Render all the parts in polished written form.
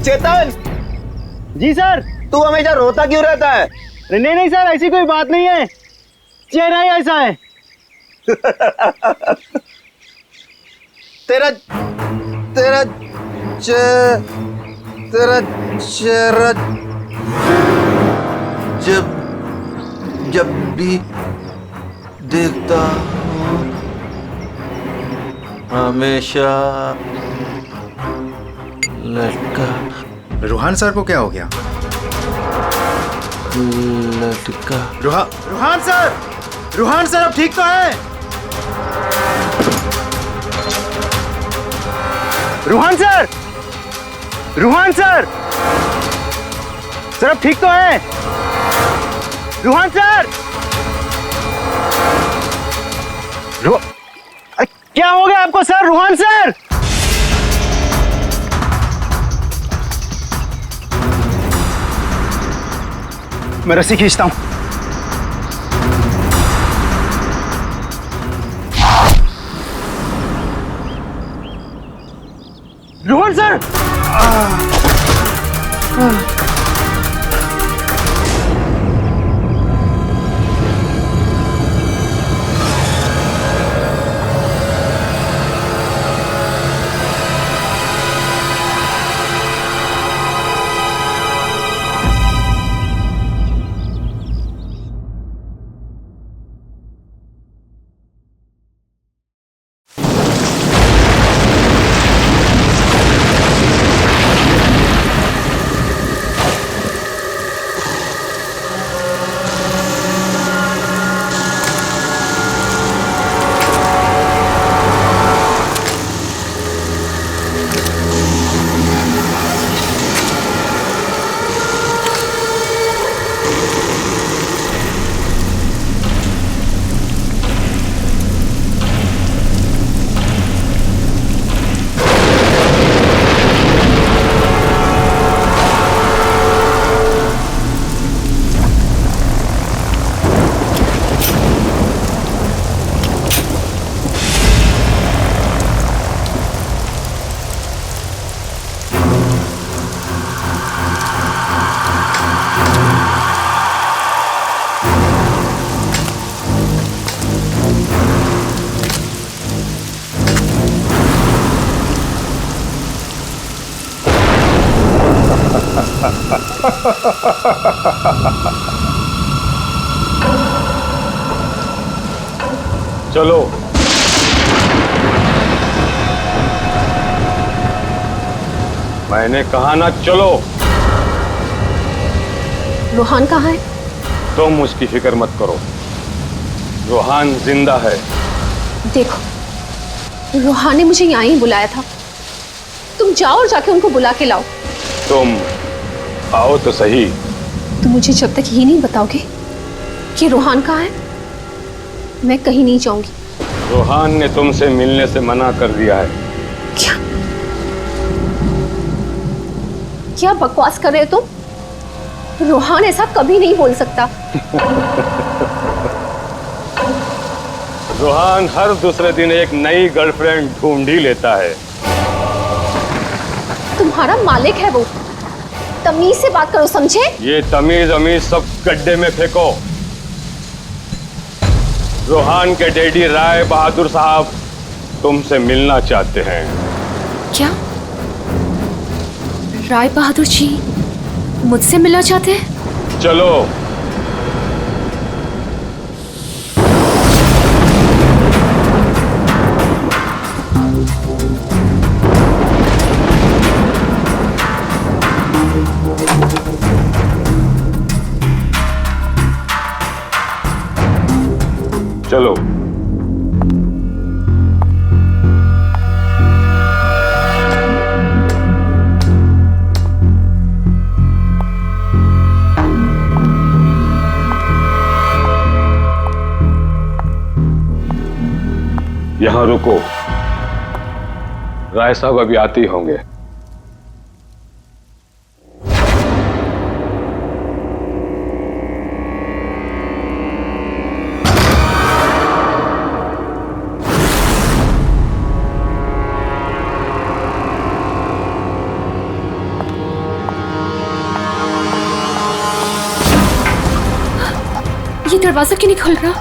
चेतन। जी sir. तू हमेशा रोता क्यों रहता है? नहीं नहीं सर, ऐसी कोई बात नहीं है, चेहरा ही ऐसा है। तेरा तेरा तेरा चेहरा जब जब भी देखता हूँ हमेशा लटका। रूहान सर को क्या हो गया? लटका। रूहान सर, रूहान सर अब ठीक तो है? Ruhan sir, Ruhan sir, sir अब ठीक तो है? रूहान सर, क्या हो गया आपको सर? रूहान सर, मैं रस्सी खींचता हूं। रोहन सर, चलो मैंने कहा ना, चलो। रूहान कहाँ है? तुम उसकी फिक्र मत करो, रूहान जिंदा है। देखो, रूहान ने मुझे यहाँ ही बुलाया था, तुम जाओ और जाके उनको बुला के लाओ। तुम आओ तो सही। तुम मुझे जब तक ये नहीं बताओगे कि रूहान कहाँ है, मैं कहीं नहीं जाऊंगी। रूहान ने तुमसे मिलने से मना कर दिया है। क्या क्या बकवास कर रहे हो तुम? रूहान ऐसा कभी नहीं बोल सकता। रूहान हर दूसरे दिन एक नई गर्लफ्रेंड ढूंढ ही लेता है। तुम्हारा मालिक है वो, तमीज से बात करो, समझे? ये तमीज अमीज सब गड्ढे में फेंको। रूहान के डैडी राय बहादुर साहब तुमसे मिलना चाहते हैं। क्या राय बहादुर जी मुझसे मिलना चाहते हैं? चलो। चलो। यहां रुको, राय साहब अभी आते ही होंगे। ये दरवाजा क्यों नहीं खुल रहा?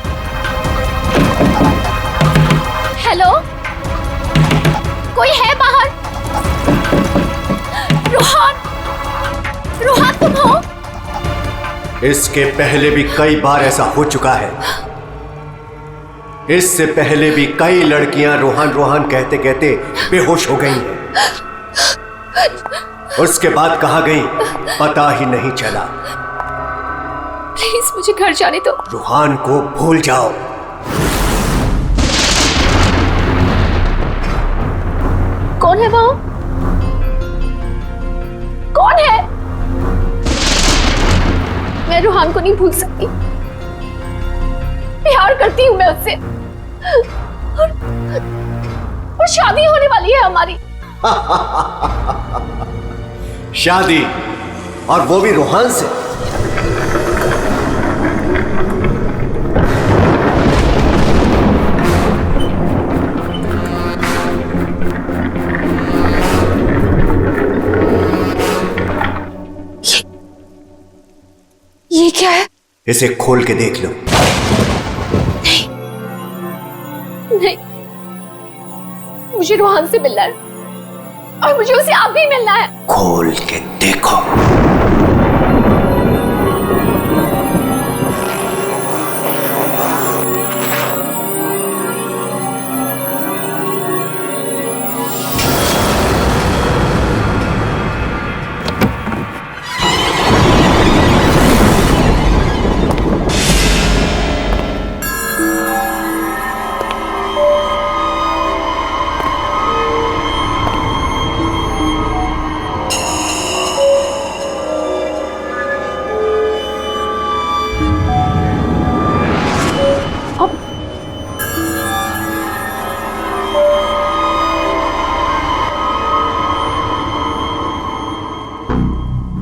हेलो, कोई है बाहर? रोहान, रोहान तुम हो? इसके पहले भी कई बार ऐसा हो चुका है। इससे पहले भी कई लड़कियां रोहान रोहान कहते कहते बेहोश हो गई हैं। उसके बाद कहाँ गई पता ही नहीं चला। प्लीज मुझे घर जाने दो। रोहान को भूल जाओ। कौन है वो? कौन है? मैं रोहान को नहीं भूल सकती। प्यार करती हूं मैं उससे, और शादी होने वाली है हमारी। शादी, और वो भी रोहान से। ये क्या है? इसे खोल के देख लो। नहीं, मुझे रोहान से मिलना है, और मुझे उसे आप भी मिलना है। खोल के देखो।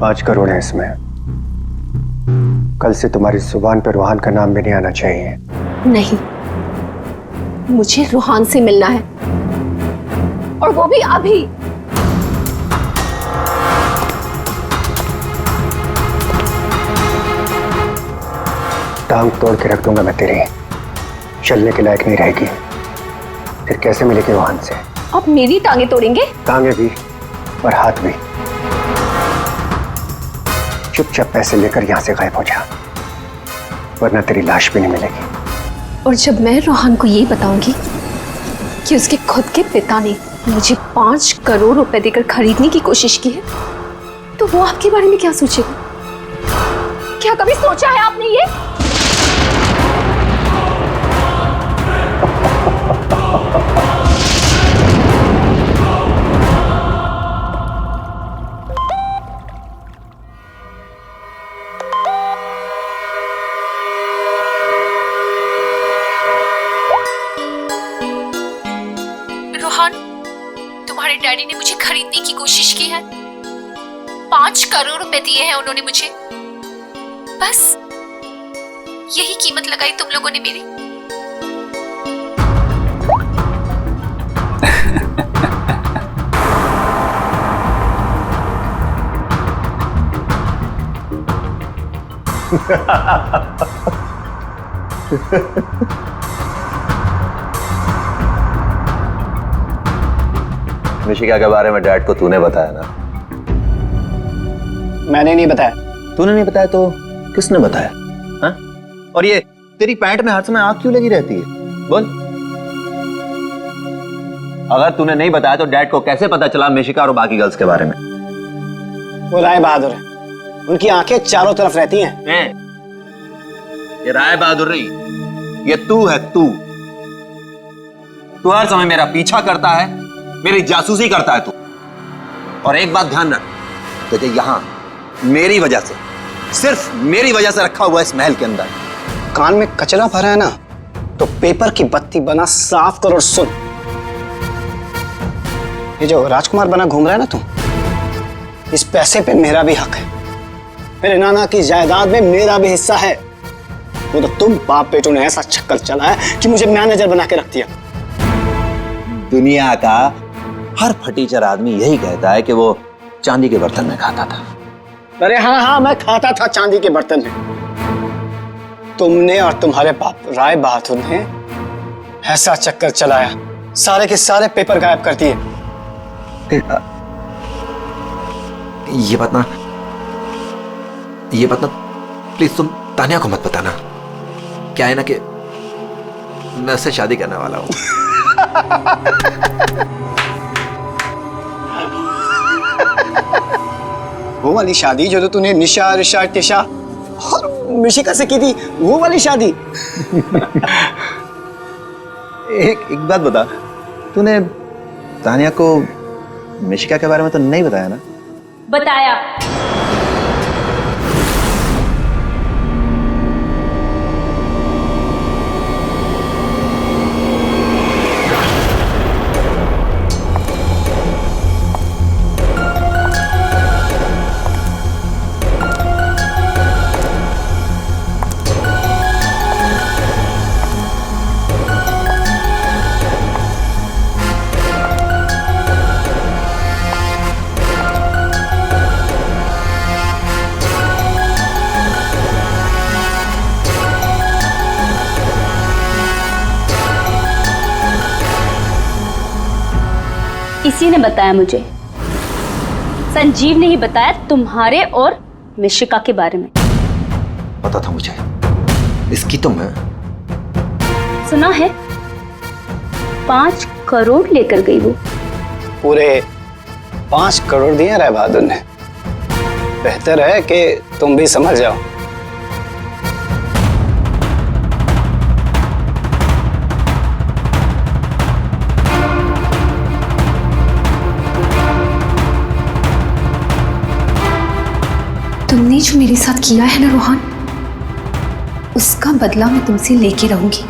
$5 करोड़ है इसमें। कल से तुम्हारी जुबान पे रोहान का नाम भी नहीं आना चाहिए। नहीं, मुझे रोहान से मिलना है, और वो भी अभी। टांग तोड़ के रख दूंगा मैं तेरी, चलने के लायक नहीं रहेगी। फिर कैसे मिलेगी रोहान से? आप मेरी टांगे तोड़ेंगे? टांगे भी और हाथ भी। चुपचाप पैसे लेकर यहां से गायब हो जा, वरना तेरी लाश भी नहीं मिलेगी। और जब मैं रोहान को ये बताऊंगी कि उसके खुद के पिता ने मुझे 5 करोड़ रुपए देकर खरीदने की कोशिश की है, तो वो आपके बारे में क्या सोचेगा? क्या कभी सोचा है आपने ये? रोहान, तुम्हारे डैडी ने मुझे खरीदने की कोशिश की है। 5 करोड़ रुपए दिए हैं उन्होंने मुझे। बस यही कीमत लगाई तुम लोगों ने मेरी। मिशिका के बारे में डैड को तूने बताया ना? मैंने नहीं बताया। तूने नहीं बताया तो किसने बताया? हाँ? और ये तेरी पैंट में हर समय आग क्यों लगी रहती है? बोल। अगर तूने नहीं बताया तो डैड को कैसे पता चला मिशिका और बाकी गर्ल्स के बारे में? वो राय बहादुर है, उनकी आंखें चारों तरफ रहती हैं। ये राय बहादुर नहीं, ये तू है। तू हर समय मेरा पीछा करता है, मेरी जासूसी करता है तू। और एक बात ध्यान रख, तुझे यहां मेरी वजह से, सिर्फ मेरी वजह से रखा हुआ इस महल के अंदर। कान में कचरा भरा है ना, तो पेपर की बत्ती बना साफ कर और सुन। ये जो राजकुमार बना घूम रहा है ना तू, इस पैसे पे मेरा भी हक है। मेरे नाना की जायदाद में मेरा भी हिस्सा है। वो तो तुम बाप बेटों ने ऐसा चक्कर चला है कि मुझे मैनेजर बना के रख दिया। दुनिया का हर फटीचर आदमी यही कहता है कि वो चांदी के बर्तन में खाता था। अरे हाँ हाँ, मैं खाता था चांदी के बर्तन में। तुमने और तुम्हारे बाप राय बहादुर ने ऐसा चक्कर चलाया, सारे के सारे पेपर गायब कर दिए। ये बात ना प्लीज तुम तानिया को मत बताना। क्या है ना कि मैं उससे शादी करने वाला हूं। वो वाली शादी जो तो तूने निशा, ऋषा, टिशा और मिशिका से की थी, वो वाली शादी। एक बात बता, तूने तानिया को मिशिका के बारे में तो नहीं बताया ना? बताया। इसी ने बताया मुझे। संजीव ने ही बताया तुम्हारे और मिशिका के बारे में। पता था मुझे, इसकी तो मैं सुना है 5 करोड़ लेकर गई वो। पूरे 5 करोड़ दिए राय बहादुर ने। बेहतर है कि तुम भी समझ जाओ। तुमने जो मेरे साथ किया है ना रोहन, उसका बदला मैं तुमसे लेके रहूंगी।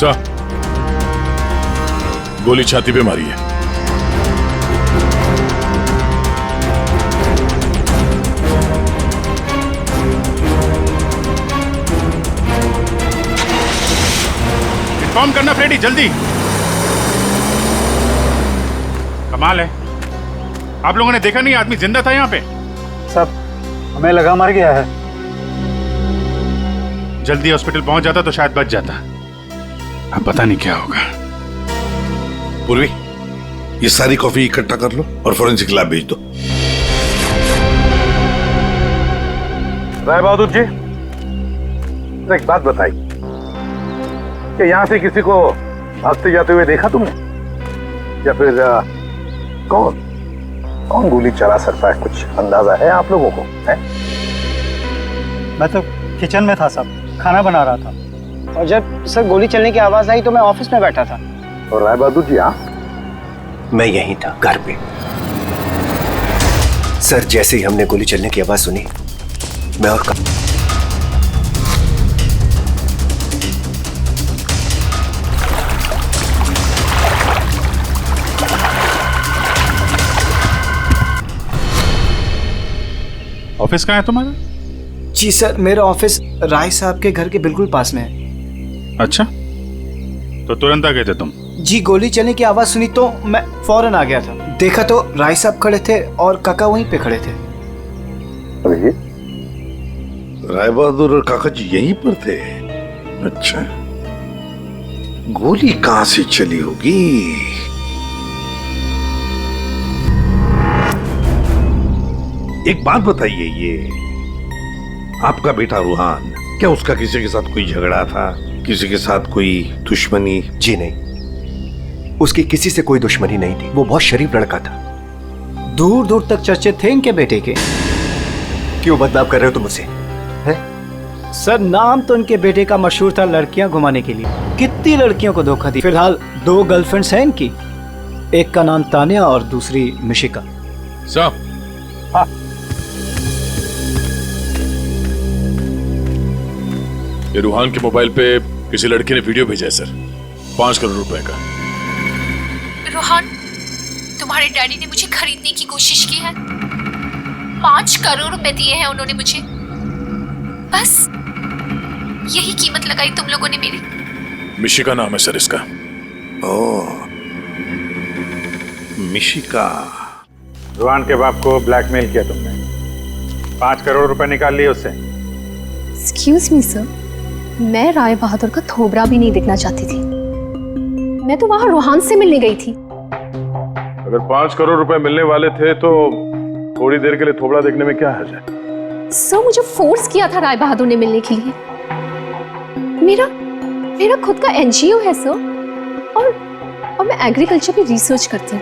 सर, गोली छाती पे मारी है। इन्फॉर्म करना फ्रेडी, जल्दी। कमाल है, आप लोगों ने देखा नहीं आदमी जिंदा था यहाँ पे? सब हमें लगा मर गया है। जल्दी हॉस्पिटल पहुंच जाता तो शायद बच जाता। अब पता नहीं क्या होगा। पूर्वी, ये सारी कॉफी इकट्ठा कर लो और फोरेंसिक लैब भेज दो। राय बहादुर जी, एक बात बताइए कि यहां से किसी को भागते जाते हुए देखा तुमने, या फिर कौन गोली चला सकता है? कुछ अंदाजा है आप लोगों को? है? मैं तो किचन में था साहब, खाना बना रहा था। और जब सर गोली चलने की आवाज आई तो मैं ऑफिस में बैठा था। और राय बहादुर जी? हाँ, मैं यहीं था, घर पे। सर, जैसे ही हमने गोली चलने की आवाज सुनी, मैं और ऑफिस कहाँ है तुम्हारा? जी सर, मेरा ऑफिस राय साहब के घर के बिल्कुल पास में है। अच्छा, तो तुरंत आ गए थे तुम? जी, गोली चलने की आवाज सुनी तो मैं फौरन आ गया था। देखा तो राय साहब खड़े थे और काका वहीं पे खड़े थे। अरे, राय बहादुर और काका जी यहीं पर थे? अच्छा, गोली कहां से चली होगी? एक बात बताइए, ये आपका बेटा रूहान, क्या उसका किसी के साथ कोई झगड़ा था? किसी के साथ कोई दुश्मनी? जी नहीं, उसकी किसी से कोई दुश्मनी नहीं थी। वो बहुत शरीफ लड़का था। दूर दूर तक चर्चे थे इनके बेटे के। क्यों बदनाम कर रहे हो तुम मुझसे? हैं? सर नाम तो उनके बेटे का मशहूर था लड़कियां घुमाने के लिए। कितनी लड़कियों को धोखा दी। फिलहाल 2 गर्लफ्रेंड्स हैं इनकी, एक का नाम तानिया और दूसरी मिशिका। साहब, हाँ, ये रूहान के मोबाइल पे किसी लड़की ने वीडियो भेजा है सर, 5 करोड़ रुपए का। रोहन, तुम्हारे डैडी ने मुझे खरीदने की कोशिश की है। 5 करोड़ रुपए दिए हैं उन्होंने मुझे। बस यही कीमत लगाई तुम लोगों ने मेरी। मिशिका नाम है सर इसका। ओह, मिशिका। रूहान के बाप को ब्लैकमेल किया तुमने, 5 करोड़ रुपए निकाल लिए उससे। एक्सक्यूज मी सर, मैं राय बहादुर का थोबरा भी नहीं देखना चाहती थी। मैं तो वहां रोहान से मिलने गई थी। अगर 5 करोड़ रुपए मिलने वाले थे तो थोड़ी देर के लिए थोबड़ा देखने में क्या हर्ज है? सर, मुझे फोर्स किया था राय बहादुर ने मिलने के लिए। मेरा खुद का एनजीओ है सर, और मैं एग्रीकल्चर पे रिसर्च करती हूँ।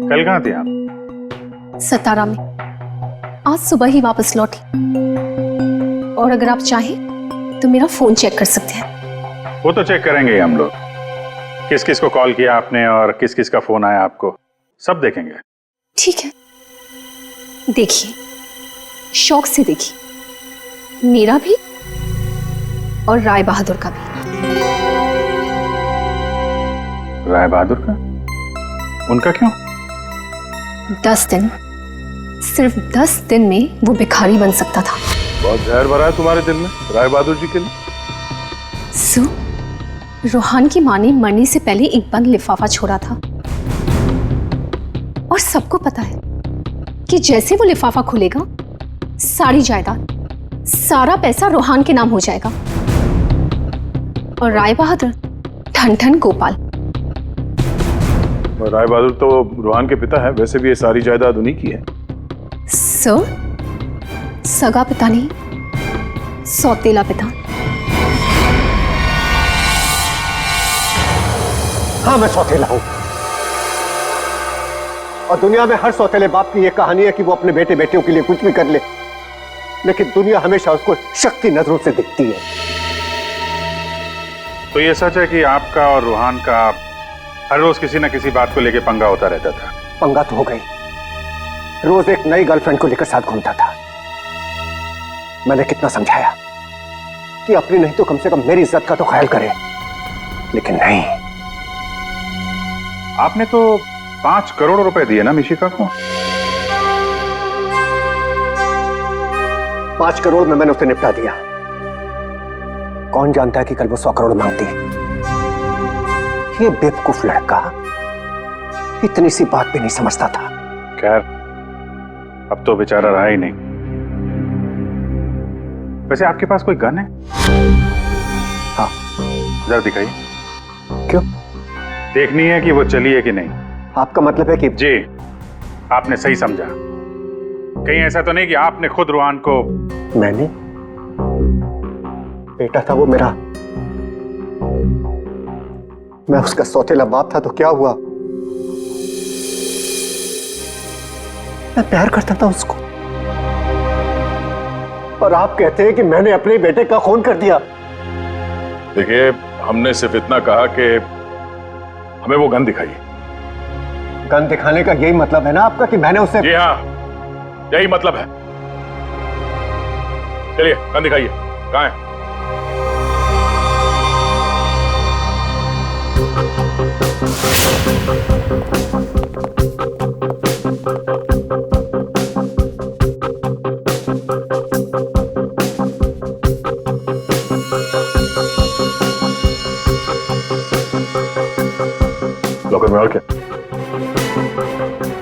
कल कहाँ थे आप? सतारा में। आज सुबह ही वापस लौटी। और अगर आप चाहें तो मेरा फोन चेक कर सकते हैं। वो तो चेक करेंगे ही हम लोग, किस किस को कॉल किया आपने और किस किस का फोन आया आपको, सब देखेंगे। ठीक है, देखिए, शौक से देखिए, मेरा भी और राय बहादुर का भी। राय बहादुर का? उनका क्यों? 10 दिन, सिर्फ 10 दिन में वो भिखारी बन सकता था। बहुत जहर भरा है तुम्हारे दिल में राय बहादुर जी के लिए। सो, रोहान की मां ने मरने से पहले एक बंद लिफाफा छोड़ा था, और सबको पता है कि जैसे वो लिफाफा खुलेगा, सारी जायदाद, सारा पैसा रोहान के नाम हो जाएगा। और राय बहादुर ठन ठन गोपाल। राय बहादुर तो रोहान के पिता है, वैसे भी ये सारी जायदाद उन्हीं की है। सर, सगा पिता नहीं, सौतेला पिता। हाँ, मैं सौतेला हूं, और दुनिया में हर सौतेले बाप की यह कहानी है कि वो अपने बेटे बेटियों के लिए कुछ भी कर ले, लेकिन दुनिया हमेशा उसको शक्ति नजरों से दिखती है। तो ये सच है कि आपका और रूहान का हर रोज किसी न किसी बात को लेकर पंगा होता रहता था? पंगा तो हो गई, रोज एक नई गर्लफ्रेंड को लेकर साथ घूमता था। मैंने कितना समझाया कि अपनी नहीं तो कम से कम मेरी इज्जत का तो ख्याल करे, लेकिन नहीं। आपने तो 5 करोड़ रुपए दिए ना मिशिका को? 5 करोड़ में मैंने उसे निपटा दिया। कौन जानता है कि कल वो 100 करोड़ मांगती। ये बेवकूफ लड़का इतनी सी बात भी नहीं समझता था। खैर, अब तो बेचारा रहा ही नहीं। वैसे आपके पास कोई गन है? हाँ। जरा दिखाइए। क्यों? देखनी है कि वो चली है कि नहीं। आपका मतलब है कि? जी, आपने सही समझा। कहीं ऐसा तो नहीं कि आपने खुद रूहान को? मैंने? बेटा था वो मेरा, मैं उसका सौतेला बाप था, तो क्या हुआ? मैं प्यार करता था उसको, और आप कहते हैं कि मैंने अपने बेटे का खून कर दिया। देखिए, हमने सिर्फ इतना कहा कि हमें वो गन दिखाइए। गन दिखाने का यही मतलब है ना आपका कि मैंने उसे? जी हाँ, यही मतलब है। चलिए, गन दिखाइए। कहाँ है? लॉकर में और क्या?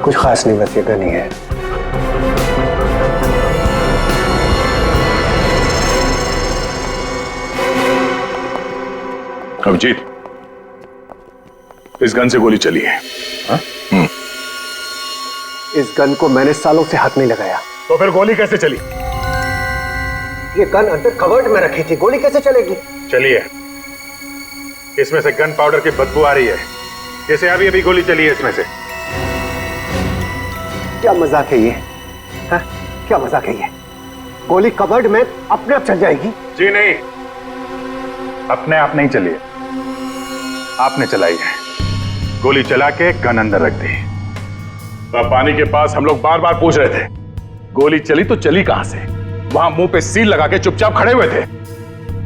कुछ खास नहीं, बस ये गन ही है। अभिजीत, इस गन से गोली चली है। हाँ? इस गन को मैंने सालों से हाथ नहीं लगाया। तो फिर गोली कैसे चली? ये गन अंदर कवर्ड में रखी थी, गोली कैसे चलेगी? चलिए, इसमें से गन पाउडर की बदबू आ रही है, जैसे अभी अभी गोली चली है इसमें से। क्या मजाक है ये? हाँ? क्या मजाक है ये? गोली कबर्ड में अपने आप चल जाएगी? जी नहीं, अपने आप नहीं चली है, आपने चलाई है। गोली चला के गन अंदर रख दी। पानी के पास हम लोग बार बार पूछ रहे थे, गोली चली तो चली कहां से? वहां मुंह पे सील लगा के चुपचाप खड़े हुए थे।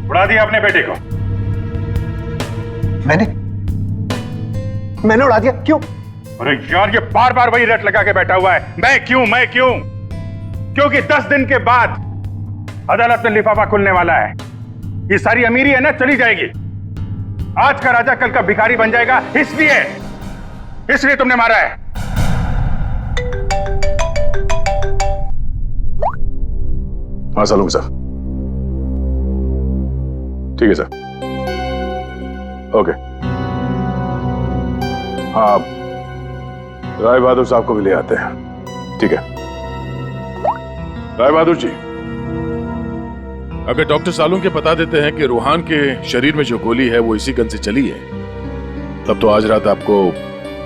उड़ा दिया अपने बेटे को। मैंने उड़ा दिया? क्यों? अरे यार, ये बार बार वही रट लगा के बैठा हुआ है, मैं क्यों मैं क्यों। क्योंकि 10 दिन के बाद अदालत में लिफाफा खुलने वाला है। ये सारी अमीरी है ना, चली जाएगी। आज का राजा कल का भिखारी बन जाएगा, इसलिए तुमने मारा है। हाँ सलूंगा सर, ठीक है सर, ओके। हाँ, राय बहादुर साहब को भी ले आते हैं, ठीक है। राय बहादुर जी, अगर डॉक्टर सालून के बता देते हैं कि रूहान के शरीर में जो गोली है वो इसी गन से चली है, तब तो आज रात आपको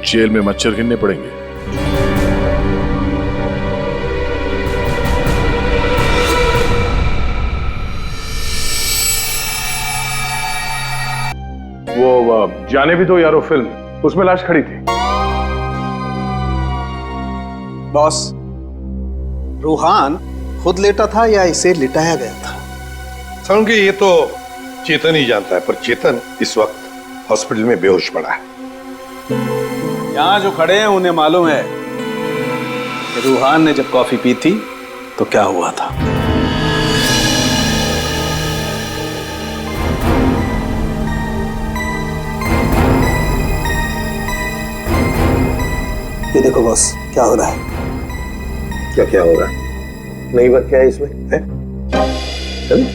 जेल में मच्छर गिनने पड़ेंगे। वो जाने भी दो यारो फिल्म, उसमें लाश खड़ी थी। बॉस, रूहान खुद लेटा था या इसे लिटाया गया था? समझे, ये तो चेतन ही जानता है, पर चेतन इस वक्त हॉस्पिटल में बेहोश पड़ा है। यहां जो खड़े हैं उन्हें मालूम है कि रूहान ने जब कॉफी पी थी तो क्या हुआ था। ये देखो बॉस, क्या हो रहा है? क्या हो रहा है? नई बात क्या है इसमें? है?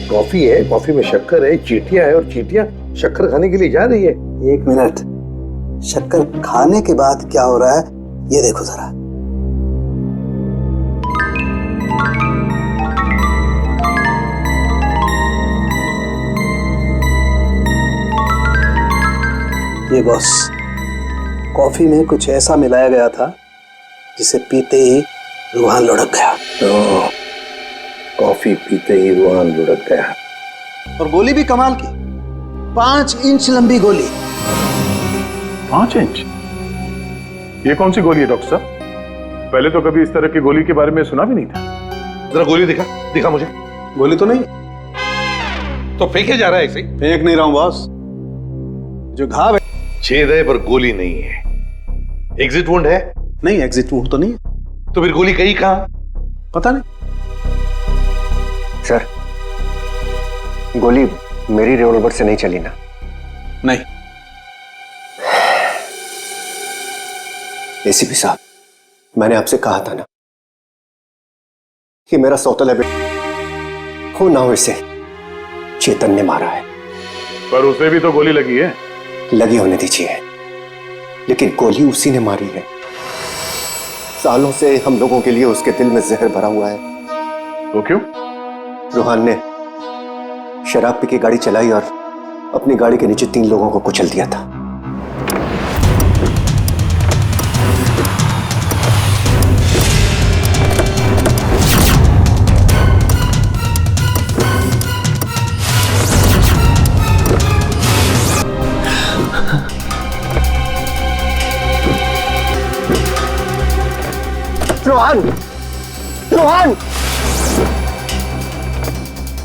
कॉफी है, कॉफी में शक्कर है, चींटियां है, और चींटियां शक्कर खाने के लिए जा रही है। 1 मिनट, शक्कर खाने के बाद क्या हो रहा है ये देखो जरा। ये बॉस, कॉफी में कुछ ऐसा मिलाया गया था जिसे पीते ही रूहान लुढ़क गया। तो कॉफी पीते ही रूहान लुढ़क गया। और गोली भी कमाल की, 5 इंच लंबी गोली। 5 इंच? ये कौन सी गोली है डॉक्टर साहब? पहले तो कभी इस तरह की गोली के बारे में सुना भी नहीं था। जरा गोली दिखा मुझे। गोली तो नहीं। तो फेंके जा रहा है ऐसे? फेंक नहीं रहा हूं बॉस, जो घाव है छेद है पर गोली नहीं है। एग्जिट वुंड है? नहीं, एग्जिट वुंड तो नहीं है। तो फिर गोली कहीं कहां? पता नहीं सर, गोली मेरी रिवॉल्वर से नहीं चली ना? नहीं। एसीपी साहब, मैंने आपसे कहा था ना कि मेरा सौतेला बेटा हो ना हो इसे चेतन ने मारा है। पर उसे भी तो गोली लगी है। लगी होने दीजिए, लेकिन गोली उसी ने मारी है। सालों से हम लोगों के लिए उसके दिल में जहर भरा हुआ है। वो क्यों? रूहान ने शराब पी के गाड़ी चलाई और अपनी गाड़ी के नीचे 3 लोगों को कुचल दिया था। रोहन, रोहन,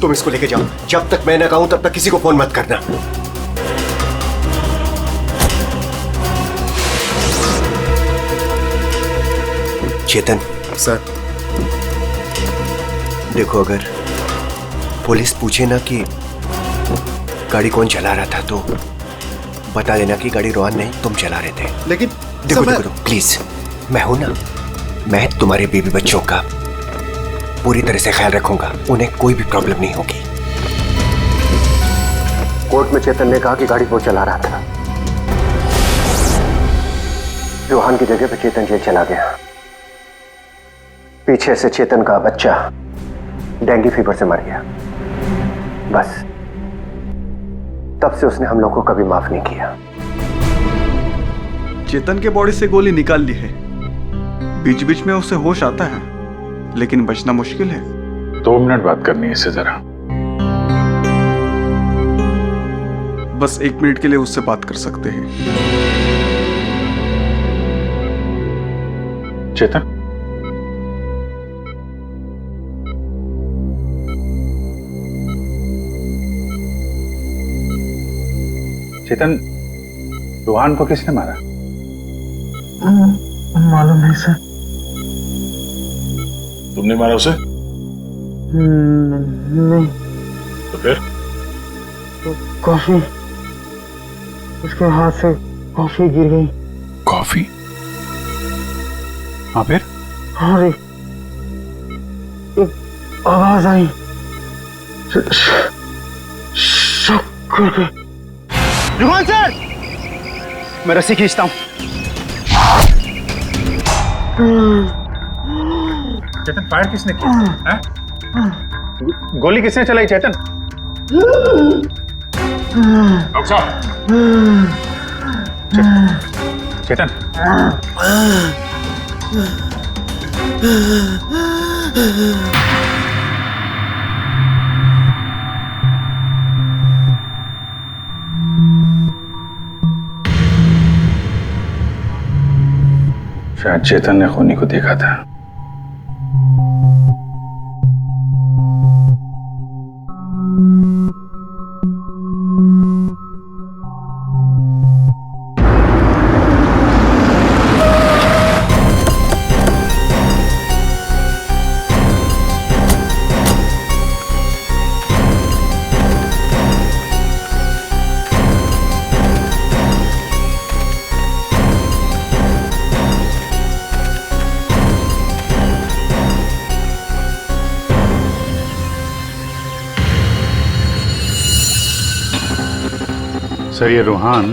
तुम इसको लेके जाओ। जब तक मैं ना कहूं तब तक किसी को फोन मत करना। चेतन सर, देखो, अगर पुलिस पूछे ना कि गाड़ी कौन चला रहा था तो बता देना कि गाड़ी रोहन नहीं, तुम चला रहे थे। लेकिन देखो देखो, प्लीज, मैं हूं ना, मैं तुम्हारे बेबी बच्चों का पूरी तरह से ख्याल रखूंगा। उन्हें कोई भी प्रॉब्लम नहीं होगी। कोर्ट में चेतन ने कहा कि गाड़ी वो चला रहा था। रोहन की जगह पे चेतन जेल चला गया। पीछे से चेतन का बच्चा डेंगू फीवर से मर गया। बस तब से उसने हम लोग को कभी माफ नहीं किया। चेतन के बॉडी से गोली निकाल ली है, बीच बीच में उसे होश आता है, लेकिन बचना मुश्किल है। 2 मिनट बात करनी है इससे जरा। बस 1 मिनट के लिए उससे बात कर सकते हैं। चेतन, चेतन, रूहान को किसने मारा? मालूम नहीं सर। तुमने मारा उसे? नहीं। तो फिर? तो कॉफी, उसके हाथ से कॉफी गिर गई। कॉफी? हाँ फिर? हाँ रे, एक आवाज आई, शक करके। रुहान सर, मैं रस्सी खींचता हूं। चेतन, फायर किसने किया? हैं? गोली किसने चलाई चेतन? डॉक्टर साहब, चेतन, शायद चेतन ने खूनी को देखा था। सर, ये रूहान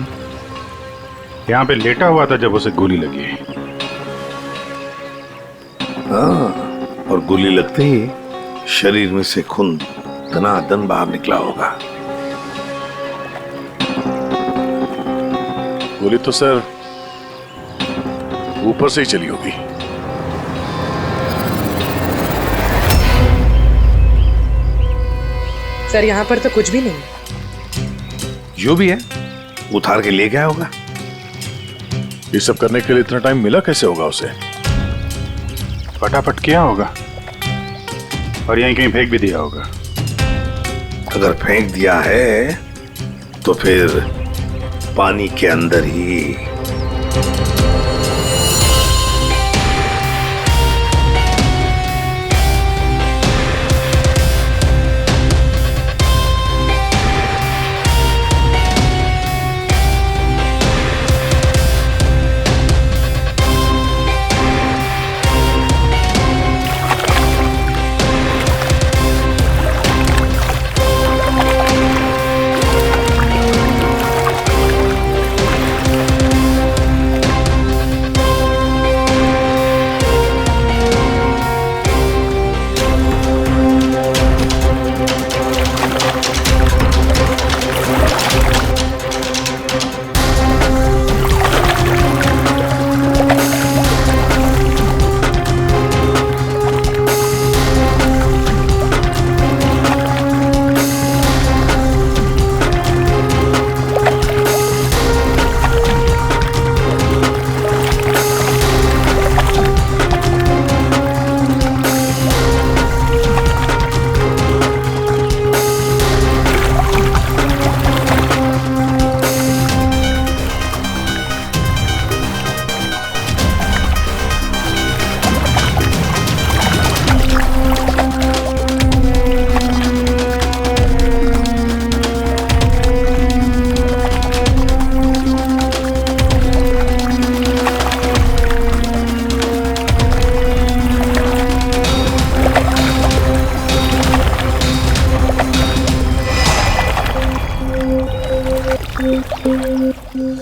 यहाँ पे लेटा हुआ था जब उसे गोली लगी। हाँ, और गोली लगते ही शरीर में से खून दनादन बाहर निकला होगा। गोली तो सर ऊपर से ही चली होगी। सर, यहाँ पर तो कुछ भी नहीं। जो भी है उतार के ले गया होगा। ये सब करने के लिए इतना टाइम मिला कैसे होगा उसे? फटाफट किया होगा और यहीं कहीं फेंक भी दिया होगा। अगर फेंक दिया है तो फिर पानी के अंदर ही।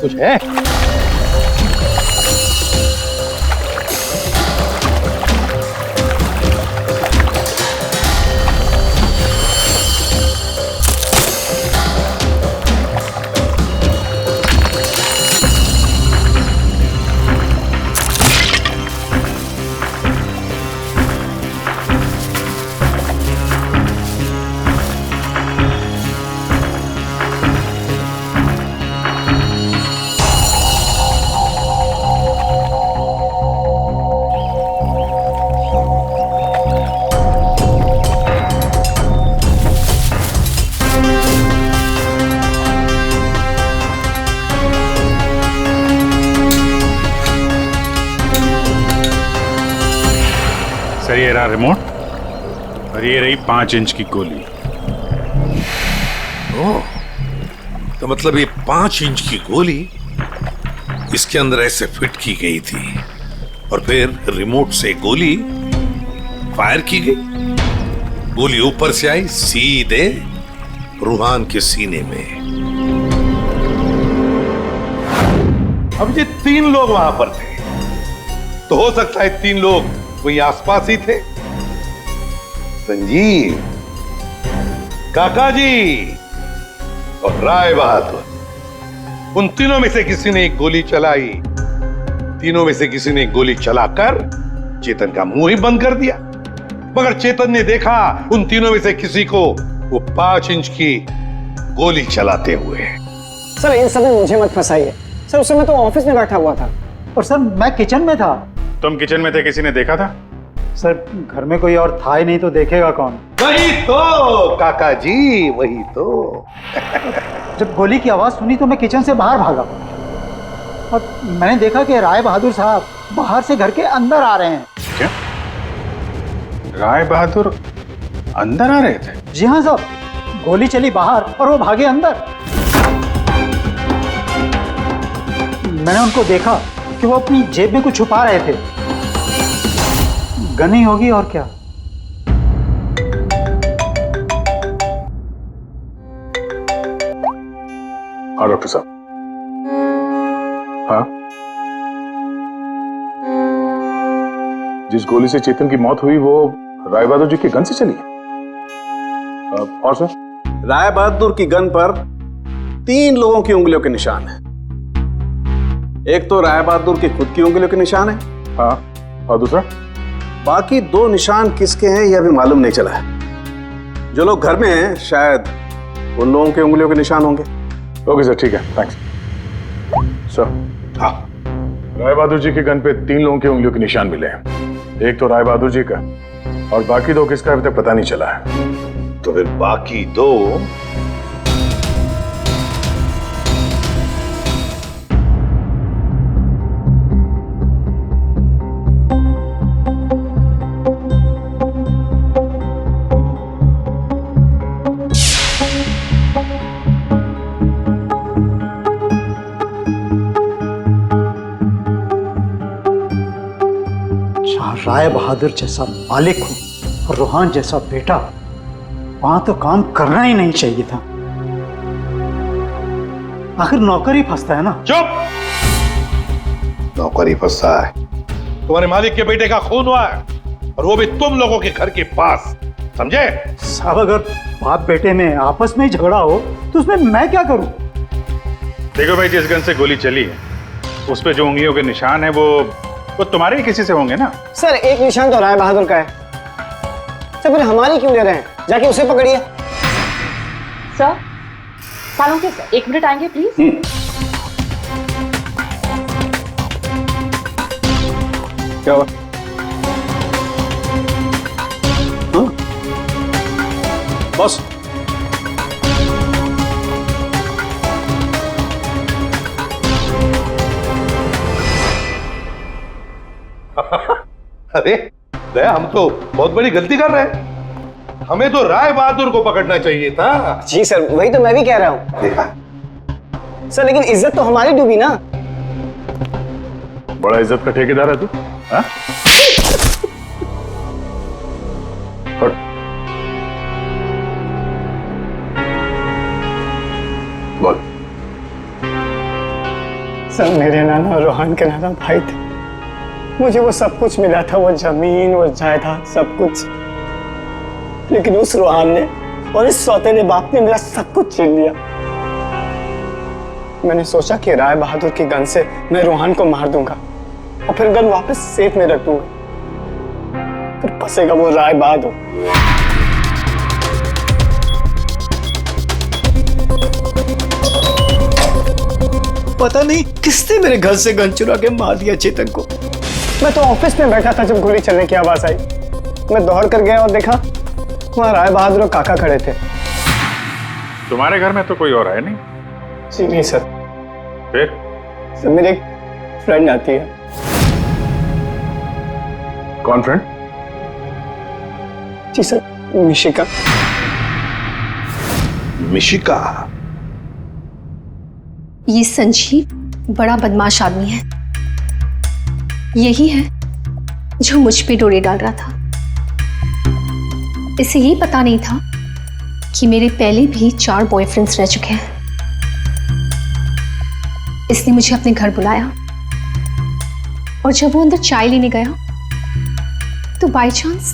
कुछ है? ये रहा रिमोट और ये रही 5 इंच की गोली। ओह, तो मतलब ये 5 इंच की गोली इसके अंदर ऐसे फिट की गई थी और फिर रिमोट से गोली फायर की गई। गोली ऊपर से आई सीधे रूहान के सीने में। अब ये 3 लोग वहां पर थे, तो हो सकता है 3 लोग वही आसपास ही थे। संजीव, काका जी और राय बहादुर, उन तीनों में से किसी ने एक गोली चलाई। तीनों में से किसी ने एक गोली चलाकर चेतन का मुंह ही बंद कर दिया, मगर चेतन ने देखा उन तीनों में से किसी को वो 5 इंच की गोली चलाते हुए। सर इन सब में मुझे मत फंसाइए सर, उस समय तो ऑफिस में बैठा हुआ था। और सर मैं किचन में था। तुम किचन में थे, किसी ने देखा था? सर घर में कोई और था ही नहीं, तो देखेगा कौन? वही तो काका जी, वही तो। जब गोली की आवाज सुनी तो मैं किचन से बाहर भागा और मैंने देखा कि राय बहादुर साहब बाहर से घर के अंदर आ रहे हैं। क्या? राय बहादुर अंदर आ रहे थे? जी हाँ साहब, गोली चली बाहर और वो भागे अंदर। मैंने उनको देखा कि वो अपनी जेब में कुछ छुपा रहे थे। गन ही होगी और क्या। हाँ डॉक्टर साहब। हाँ, जिस गोली से चेतन की मौत हुई वो राय बहादुर जी की गन से चली है। और सर? राय बहादुर की गन पर 3 लोगों की उंगलियों के निशान है। एक तो राय बहादुर की खुद की उंगलियों के निशान है। हाँ, और दूसरा? बाकी 2 निशान किसके हैं यह अभी मालूम नहीं चला है। जो लोग घर में हैं शायद उन लोगों की उंगलियों के निशान होंगे। ओके सर, ठीक है, थैंक्स सर। हाँ, राय बहादुर जी की गन पे 3 लोगों की उंगलियों के निशान मिले हैं। एक तो राय बहादुर जी का और बाकी 2 किसका अभी तक पता नहीं चला है। तो फिर बाकी 2 राय बहादुर जैसा मालिक हो और रूहान जैसा बेटा, वहां तो काम करना ही नहीं चाहिए था। आखिर नौकर ही फंसता है ना। चुप! नौकर ही फंसता है। तुम्हारे मालिक के बेटे का खून हुआ है और वो भी तुम लोगों के घर के पास, समझे? साहब अगर बाप बेटे में आपस में ही झगड़ा हो तो उसमें मैं क्या करूं? देखो भाई, जिस गन से गोली चली है उस पे जो उंगलियों के निशान है वो तुम्हारे ही किसी से होंगे ना। सर एक निशान तो राय बहादुर का है। सर फिर हमारी क्यों ले रहे हैं? जाके उसे पकड़िए। सर सालों के सर 1 मिनट आएंगे प्लीज। क्या हुआ? बॉस अरे दया, हम तो बहुत बड़ी गलती कर रहे हैं। हमें तो राय बहादुर को पकड़ना चाहिए था। जी सर, वही तो मैं भी कह रहा हूँ। देखा सर लेकिन इज्जत तो हमारी डूबी ना। बड़ा इज्जत का ठेकेदार है तू। हाँ? बोल। सर मेरे नाना रूहान के नाना भाई थे। मुझे वो सब कुछ मिला था, वो जमीन, वो जायदाद, सब कुछ। लेकिन उस रूहान ने और इस सौतेले बाप ने मेरा सब कुछ छीन लिया। मैंने सोचा कि राय बहादुर की गन से मैं रूहान को मार दूंगा और फिर गन वापस सेफ में रख दूंगा, फिर फंसेगा वो राय बहादुर। पता नहीं किसने मेरे घर से गन चुरा के मार दिया चेतन को। मैं तो ऑफिस में बैठा था जब गोली चलने की आवाज आई। मैं दौड़ कर गया और देखा वहां राय बहादुर और काका खड़े थे। तुम्हारे घर में तो कोई और है नहीं? जी नहीं सर। फिर? सर मेरी एक फ्रेंड आती है। कौन फ्रेंड? जी सर, मिशिका। मिशिका? ये संजीव बड़ा बदमाश आदमी है। यही है जो मुझ पे डोरे डाल रहा था। इसे ये पता नहीं था कि मेरे पहले भी 4 बॉयफ्रेंड्स रह चुके हैं। इसने मुझे अपने घर बुलाया और जब वो अंदर चाय लेने गया तो बाय चांस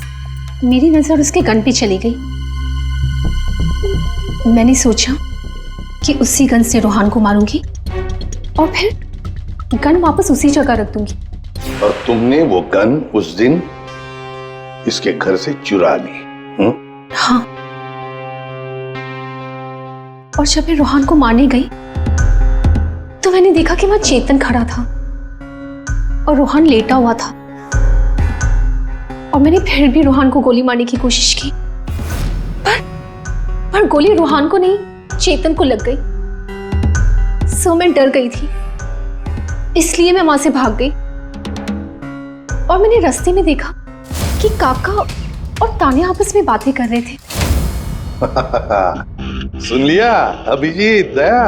मेरी नजर उसके गन पे चली गई। मैंने सोचा कि उसी गन से रोहान को मारूंगी और फिर गन वापस उसी जगह रख दूंगी। और तुमने वो गन उस दिन इसके घर से चुरा ली? हाँ। और जब मैं रोहान को मारने गई तो मैंने देखा कि वहां चेतन खड़ा था और रोहान लेटा हुआ था। और मैंने फिर भी रोहान को गोली मारने की कोशिश की, पर गोली रोहान को नहीं, चेतन को लग गई। सो मैं डर गई थी, इसलिए मैं वहां से भाग गई। और मैंने रास्ते में देखा कि काका और तान्या आपस में बातें कर रहे थे। सुन लिया अभिजीत, दया?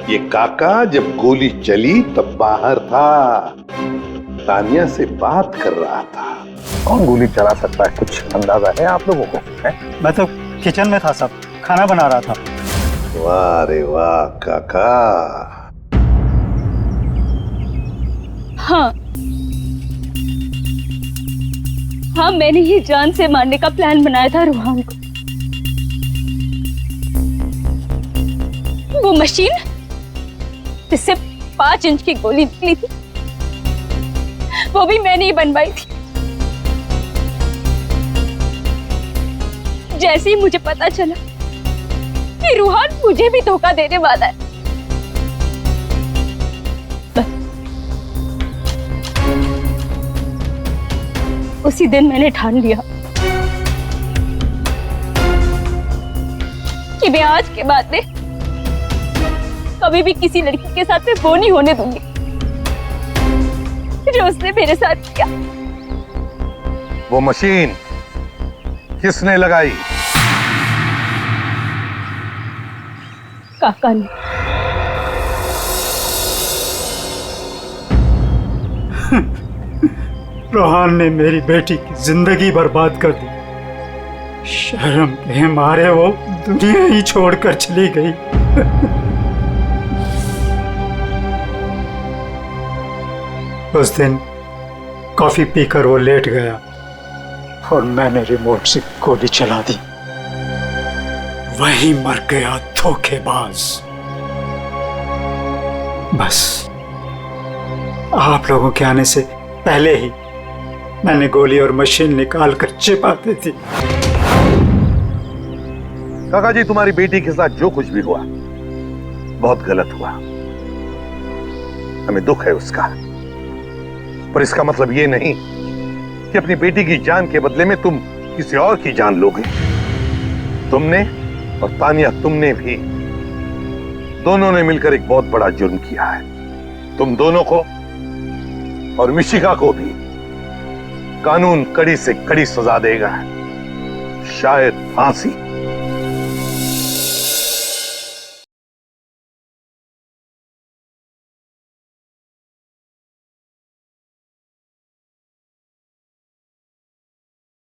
ये काका जब गोली चली तब बाहर था, तान्या से बात कर रहा था। कौन गोली चला सकता है, कुछ अंदाजा है आप लोगों को? है? मैं तो किचन में था साहब, खाना बना रहा था। वाह रे वाह काका। हाँ हाँ, मैंने ही जान से मारने का प्लान बनाया था रोहान को। वो मशीन जिससे 5 इंच की गोली निकली थी, वो भी मैंने ही बनवाई थी। जैसे ही मुझे पता चला कि रोहान मुझे भी धोखा देने वाला है, उसी दिन मैंने ठान लिया कि मैं आज के बाद में कभी भी किसी लड़की के साथ में वो नहीं होने दूंगी जो उसने मेरे साथ किया। वो मशीन किसने लगाई? काका ने। रोहान ने मेरी बेटी की जिंदगी बर्बाद कर दी। शर्म के मारे वो दुनिया ही छोड़कर चली गई। उस दिन कॉफी पीकर वो लेट गया और मैंने रिमोट से गोली चला दी। वही मर गया धोखेबाज। बस आप लोगों के आने से पहले ही मैंने गोली और मशीन निकाल कर छिपा दी थी। काका जी, तुम्हारी बेटी के साथ जो कुछ भी हुआ बहुत गलत हुआ। हमें दुख है उसका, पर इसका मतलब ये नहीं कि अपनी बेटी की जान के बदले में तुम किसी और की जान लोगे। तुमने और तानिया, तुमने भी, दोनों ने मिलकर एक बहुत बड़ा जुर्म किया है। तुम दोनों को और मिशिका को भी कानून कड़ी से कड़ी सजा देगा, शायद फांसी।